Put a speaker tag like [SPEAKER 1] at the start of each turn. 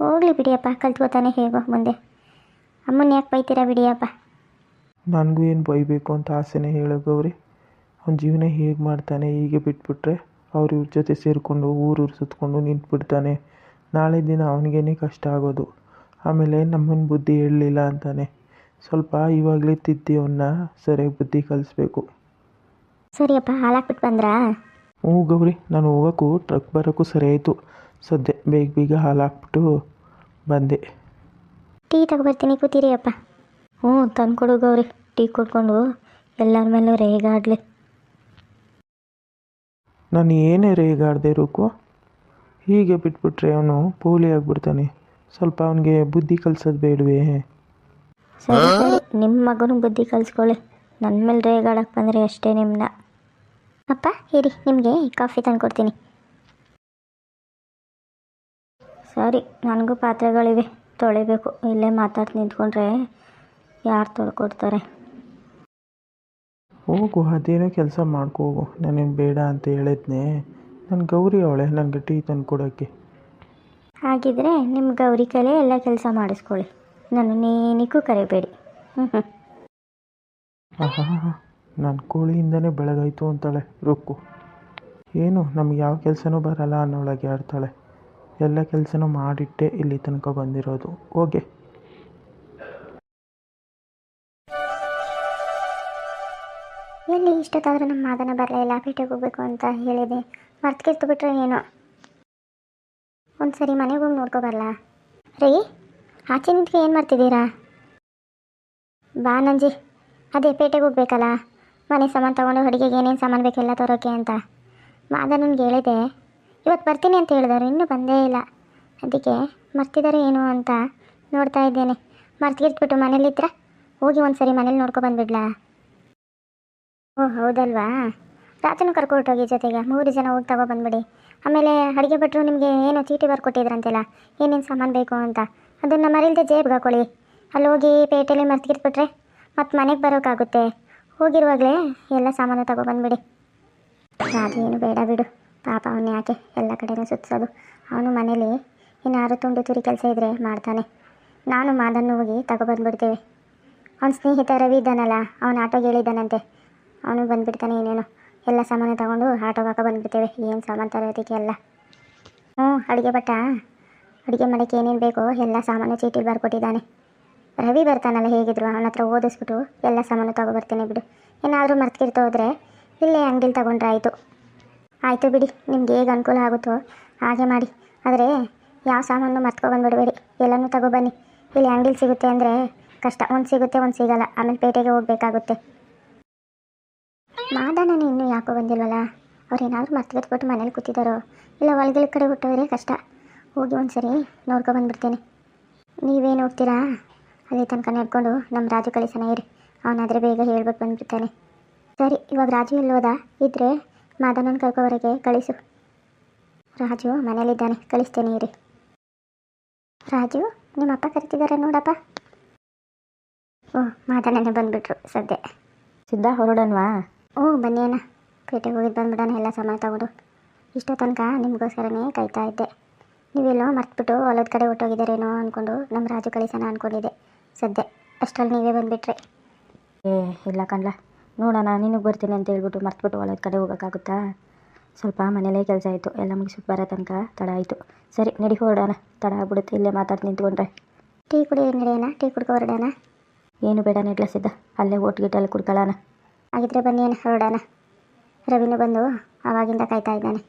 [SPEAKER 1] ಹೋಗ್ಲಿ ಬಿಡಿಯಪ್ಪ, ಕಲ್ತ್ಕೋತಾನೆ ಹೇಗೋ ಮುಂದೆ. ಅಮ್ಮನ ಯಾಕೆ ಬೈತೀರಾ ಬಿಡಿಯಪ್ಪ.
[SPEAKER 2] ನನಗೂ ಏನು ಬೈಬೇಕು ಅಂತ ಆಸೆನೇ ಹೇಳೋ ಗೌರಿ. ಅವ್ನ ಜೀವನ ಹೇಗೆ ಮಾಡ್ತಾನೆ, ಹೀಗೆ ಬಿಟ್ಬಿಟ್ರೆ ಅವ್ರ ಇವ್ರ ಜೊತೆ ಸೇರಿಕೊಂಡು ಊರೂರು ಸುತ್ತಕೊಂಡು ನಿಂತ್ಬಿಡ್ತಾನೆ. ನಾಳೆ ದಿನ ಅವನಿಗೇನೆ ಕಷ್ಟ ಆಗೋದು. ಆಮೇಲೆ ನಮ್ಮನ್ನ ಬುದ್ಧಿ ಹೇಳಲಿಲ್ಲ ಅಂತಾನೆ. ಸ್ವಲ್ಪ ಇವಾಗಲೇ ತಿದ್ದಿ ಅವನ್ನ ಸರಿಯಾಗಿ ಬುದ್ಧಿ ಕಲಿಸ್ಬೇಕು.
[SPEAKER 1] ಸರಿಯಪ್ಪ, ಹಾಲಾಕ್ಬಿಟ್ಟು ಬಂದ್ರಾ?
[SPEAKER 2] ಹ್ಞೂ ಗೌರಿ, ನಾನು ಹೋಗೋಕ್ಕೂ ಟ್ರಕ್ ಬರೋಕ್ಕೂ ಸರಿ ಆಯಿತು. ಸದ್ಯ ಬೇಗ ಬೇಗ ಹಾಲು ಹಾಕ್ಬಿಟ್ಟು ಬಂದೆ.
[SPEAKER 1] ಟೀ ತಗೊಬರ್ತೀನಿ, ಕೂತೀರಿ ಅಪ್ಪ. ಹ್ಞೂ ತಂದ್ಕೊಡು ಗೌರಿ, ಟೀ ಕುಡ್ಕೊಂಡು ಎಲ್ಲರ ಮೇಲೂ ರೇಗಾಡಲಿ.
[SPEAKER 2] ನಾನು ಏನೇ ರೇಗಾಡದೆ ರುಕು, ಹೀಗೆ ಬಿಟ್ಬಿಟ್ರೆ ಅವನು ಪೋಲಿ ಆಗಿಬಿಡ್ತಾನೆ. ಸ್ವಲ್ಪ ಅವನಿಗೆ ಬುದ್ಧಿ ಕಲಿಸೋದು ಬೇಡವೇ?
[SPEAKER 1] ಸರಿ ಸರಿ, ನಿಮ್ಮ ಮಗನೂ ಬುದ್ಧಿ ಕಲಿಸ್ಕೊಳ್ಳಿ. ನನ್ನ ಮೇಲೆ ರೇಗಾಡಕ್ಕೆ ಬಂದರೆ ಅಷ್ಟೇ ನಿಮ್ಮನ್ನ. ಅಪ್ಪ ಇರಿ, ನಿಮಗೆ ಕಾಫಿ ತಂದುಕೊಡ್ತೀನಿ. ಸರಿ, ನನಗೂ ಪಾತ್ರೆಗಳಿವೆ, ತೊಳಿಬೇಕು. ಇಲ್ಲೇ ಮಾತಾಡಿ ನಿಂತ್ಕೊಂಡ್ರೆ ಯಾರು ತೊಳ್ಕೊಡ್ತಾರೆ?
[SPEAKER 2] ಹೋಗು, ಅದೇನೋ ಕೆಲಸ ಮಾಡ್ಕೋ ಹೋಗು. ನಾನೇನು ಬೇಡ ಅಂತ ಹೇಳಿದ್ನೆ. ನನ್ನ ಗೌರಿ ಅವಳೆ ನನಗೆ ಟೀ ತಂದು ಕೊಡೋಕ್ಕೆ.
[SPEAKER 1] ಹಾಗಿದ್ರೆ ನಿಮ್ಮ ಗೌರಿ ಕೈಲೇ ಎಲ್ಲ ಕೆಲಸ ಮಾಡಿಸ್ಕೊಳ್ಳಿ, ನಾನು ನೇನಿಗೂ ಕರಿಬೇಡಿ.
[SPEAKER 2] ಆಹಾ, ನನ್ನ ಕೋಳಿಯಿಂದನೇ ಬೆಳಗಾಯಿತು ಅಂತಾಳೆ ರುಕ್ಕು. ಏನು ನಮ್ಗೆ ಯಾವ ಕೆಲಸನೂ ಬರಲ್ಲ ಅನ್ನೋಳಗೆ ಆಡ್ತಾಳೆ. ಎಲ್ಲ ಕೆಲಸನೂ ಮಾಡಿಟ್ಟೆ ಇಲ್ಲಿ ತನಕ ಬಂದಿರೋದು. ಹೋಗೆ.
[SPEAKER 1] ಎಲ್ಲಿ ಇಷ್ಟೊತ್ತಾದರೂ ನಮ್ಮ ಮಾದನ ಬರಲೇ ಇಲ್ಲ. ಪೇಟೆಗೆ ಹೋಗ್ಬೇಕು ಅಂತ ಹೇಳಿದೆ, ಮರ್ತ್ಕಿರ್ತು ಬಿಟ್ರೆ ಏನೋ. ಒಂದು ಸರಿ ಮನೆಗೆ ಹೋಗಿ ನೋಡ್ಕೊ ಬರಲ್ಲ ರೀ? ಆಚೆ ನಿಂತ್ಗೆ ಏನು ಮಾಡ್ತಿದ್ದೀರಾ? ಬಾ ನಂಜಿ, ಅದೇ ಪೇಟೆಗೆ ಹೋಗ್ಬೇಕಲ್ಲ, ಮನೆ ಸಾಮಾನು ತೊಗೊಂಡು ಅಡುಗೆಗೆ ಏನೇನು ಸಾಮಾನು ಬೇಕೆಲ್ಲ ತರೋಕೆ ಅಂತ. ಮಾದನನ್ಗೆ ಹೇಳಿದೆ, ಇವತ್ತು ಬರ್ತೀನಿ ಅಂತ ಹೇಳಿದವರು, ಇನ್ನೂ ಬಂದೇ ಇಲ್ಲ. ಅದಕ್ಕೆ ಮರ್ತಿದ್ದಾರೆ ಏನು ಅಂತ ನೋಡ್ತಾ ಇದ್ದೇನೆ. ಮರ್ತ್ಗಿರ್ತ್ಬಿಟ್ಟು ಮನೇಲಿದ್ರ ಹೋಗಿ ಒಂದು ಸರಿ ಮನೇಲಿ ನೋಡ್ಕೊ ಬಂದುಬಿಡ್ಲಾ? ಓಹ್ ಹೌದಲ್ವಾ, ರಾತ್ರಿನೂ ಕರ್ಕೊಟ್ಟೋಗಿ ಜೊತೆಗೆ 3 ಜನ ಹೋಗಿ ತಗೊಬಂದ್ಬಿಡಿ. ಆಮೇಲೆ ಅಡುಗೆ ಭಟ್ರು ನಿಮಗೆ ಏನೋ ಚೀಟಿ ಬರ್ಕೊಟ್ಟಿದ್ರಂತೆಲ್ಲ, ಏನೇನು ಸಾಮಾನು ಬೇಕು ಅಂತ, ಅದನ್ನು ಮರಿಲ್ದೆ ಜೇಬ್ಗೆ ಹಾಕೊಳ್ಳಿ. ಅಲ್ಲಿ ಹೋಗಿ ಪೇಟೆಯಲ್ಲಿ ಮರ್ತ್ಗಿರ್ತ್ಬಿಟ್ರೆ ಮತ್ತು ಮನೆಗೆ ಬರೋಕ್ಕಾಗುತ್ತೆ. ಹೋಗಿರುವಾಗಲೇ ಎಲ್ಲ ಸಾಮಾನು ತಗೊಬಂದ್ಬಿಡಿ. ರಾಜು ಏನು ಬೇಡ ಬಿಡು, ಪಾಪ ಅವನು ಯಾಕೆ ಎಲ್ಲ ಕಡೆನೂ ಸುತ್ತಿಸೋದು. ಅವನು ಮನೇಲಿ ಏನಾದ್ರು ತುಂಡು ತುರಿ ಕೆಲಸ ಇದ್ದರೆ ಮಾಡ್ತಾನೆ. ನಾನು ಮಾದನ್ನು ಹೋಗಿ ತಗೊಬಂದ್ಬಿಡ್ತೇವೆ. ಅವನ ಸ್ನೇಹಿತ ರವಿ ಇದ್ದಾನಲ್ಲ, ಅವನು ಆಟೋಗೆ ಹೇಳಿದ್ದಾನಂತೆ, ಅವನು ಬಂದುಬಿಡ್ತಾನೆ. ಏನೇನು ಎಲ್ಲ ಸಾಮಾನು ತಗೊಂಡು ಆಟೋಗೆ ಹಾಕೋ ಬಂದುಬಿಡ್ತೇವೆ. ಏನು ಸಾಮಾನು ತರೋದಕ್ಕೆ ಎಲ್ಲ. ಅಡುಗೆ ಭಟ್ಟ ಅಡುಗೆ ಮಾಡೋಕ್ಕೆ ಏನೇನು ಬೇಕೋ ಎಲ್ಲ ಸಾಮಾನು ಚೀಟಿಲಿ ಬರ್ಕೊಟ್ಟಿದ್ದಾನೆ. ರವಿ ಬರ್ತಾನಲ್ಲ ಹೇಗಿದ್ರು, ಅವನ ಹತ್ರ ಓದಿಸ್ಬಿಟ್ಟು ಎಲ್ಲ ಸಾಮಾನು ತೊಗೊಬರ್ತೀನಿ ಬಿಡು. ಏನಾದರೂ ಮರ್ತ್ಕಿರ್ತು ಹೋದರೆ ಇಲ್ಲೇ ಅಂಗಡಿಲಿ ತಗೊಂಡ್ರೆ ಆಯಿತು. ಆಯಿತು ಬಿಡಿ, ನಿಮ್ಗೆ ಹೇಗೆ ಅನುಕೂಲ ಆಗುತ್ತೋ ಹಾಗೆ ಮಾಡಿ. ಆದರೆ ಯಾವ ಸಾಮಾನು ಮರ್ತ್ಕೊಬಂದ್ಬಿಡಬೇಡಿ, ಎಲ್ಲನೂ ತಗೊಬನ್ನಿ. ಇಲ್ಲಿ ಅಂಗಡಿಲಿ ಸಿಗುತ್ತೆ ಅಂದರೆ ಕಷ್ಟ, ಒಂದು ಸಿಗುತ್ತೆ ಒಂದು ಸಿಗಲ್ಲ, ಆಮೇಲೆ ಪೇಟೆಗೆ ಹೋಗಬೇಕಾಗುತ್ತೆ. ಮಾದಣ್ಣನೇ ಇನ್ನೂ ಯಾಕೋ ಬಂದಿಲ್ವಲ್ಲ? ಅವ್ರೇನಾದರೂ ಮರ್ತ್ಬಿಟ್ಟು ಮನೇಲಿ ಕೂತಿದ್ದಾರೋ, ಇಲ್ಲ ಹೊಲ್ಗಳ ಕಡೆ ಹುಟ್ಟೋದ್ರೆ ಕಷ್ಟ. ಹೋಗಿ ಒಂದು ಸರಿ ನೋಡ್ಕೊಬಂದ್ಬಿಡ್ತೇನೆ. ನೀವೇನು ಹೋಗ್ತೀರಾ? ಅಲ್ಲಿ ತನಕ ನಡ್ಕೊಂಡು ನಮ್ಮ ರಾಜು ಕಳಿಸೋಣ ಇರಿ, ಅವನಾದರೆ ಬೇಗ ಹೇಳ್ಬಿಟ್ಟು ಬಂದುಬಿಡ್ತಾನೆ. ಸರಿ, ಇವಾಗ ರಾಜು ಎಲ್ಲೋದ? ಇದ್ದರೆ ಮಾದಣ್ಣನ ಕರ್ಕೋವರೆಗೆ ಕಳಿಸು. ರಾಜು ಮನೇಲಿದ್ದಾನೆ, ಕಳಿಸ್ತೇನೆ ಇರಿ. ರಾಜು, ನಿಮ್ಮಪ್ಪ ಕರಿತಿದ್ದಾರೆ ನೋಡಪ್ಪ. ಓಹ್, ಮಾದಣ್ಣನೇ ಬಂದುಬಿಟ್ರು ಸದ್ಯ.
[SPEAKER 3] ಸಿದ್ಧ ಹೊರಡನ್ವಾ?
[SPEAKER 1] ಬನ್ನಿ ಅಣ್ಣ, ಪೇಟೆಗೆ ಹೋಗಿದ್ದು ಬಂದ್ಬಿಡೋಣ ಎಲ್ಲ ಸಾಮಾನು ತಗೊಂಡು. ಇಷ್ಟೋ ತನಕ ನಿಮಗೋಸ್ಕರನೇ ಕಾಯ್ತಾ ಇದ್ದೆ. ನೀವೆಲ್ಲೋ ಮರ್ತ್ಬಿಟ್ಟು ಹೊಲದ ಕಡೆ ಹೊಟ್ಟೋಗಿದ್ದಾರೇನೋ ಅಂದ್ಕೊಂಡು ನಮ್ಮ ರಾಜು ಕಳಿಸೋಣ ಅಂದ್ಕೊಂಡಿದ್ದೆ. ಸದ್ಯ ಅಷ್ಟರಲ್ಲಿ ನೀವೇ ಬಂದುಬಿಟ್ರೆ.
[SPEAKER 3] ಇಲ್ಲ ಕಣ್ಲ, ನೋಡೋಣ, ನಿನಗೆ ಬರ್ತೀನಿ ಅಂತ ಹೇಳ್ಬಿಟ್ಟು ಮರ್ತ್ಬಿಟ್ಟು ಹೊಲದ ಕಡೆ ಹೋಗೋಕ್ಕಾಗುತ್ತಾ? ಸ್ವಲ್ಪ ಮನೇಲೇ ಕೆಲಸ ಆಯಿತು, ಎಲ್ಲ ಮುಗಿಸ್ಬಿಟ್ಟು ಬರೋ ತನಕ ತಡ ಆಯಿತು. ಸರಿ ನಡಿ ಹೊರಡೋಣ, ತಡ ಆಗ್ಬಿಡುತ್ತೆ ಇಲ್ಲೇ ಮಾತಾಡಿ ನಿಂತ್ಕೊಂಡ್ರೆ.
[SPEAKER 1] ಟೀ ಕುಡಿಯೋದು ನಡೆಯೋಣ? ಟೀ ಕುಡ್ಕೊ ಹೊರಡೋಣ?
[SPEAKER 3] ಏನು ಬೇಡ ನೆಡ್ಲಸಿದ್ದ, ಅಲ್ಲೇ ಒಟ್ಟಿಗಿಟ್ಟಲ್ಲಿ ಕುಡ್ಕೊಳ್ಳೋಣ.
[SPEAKER 1] ಹಾಗಿದ್ರೆ ಬನ್ನಿ ಅಣ್ಣ, ಹೊರಡೋಣ. ರವಿನೂ ಬಂದು ಆವಾಗಿಂದ ಕಾಯ್ತಾ ಇದ್ದಾನೆ.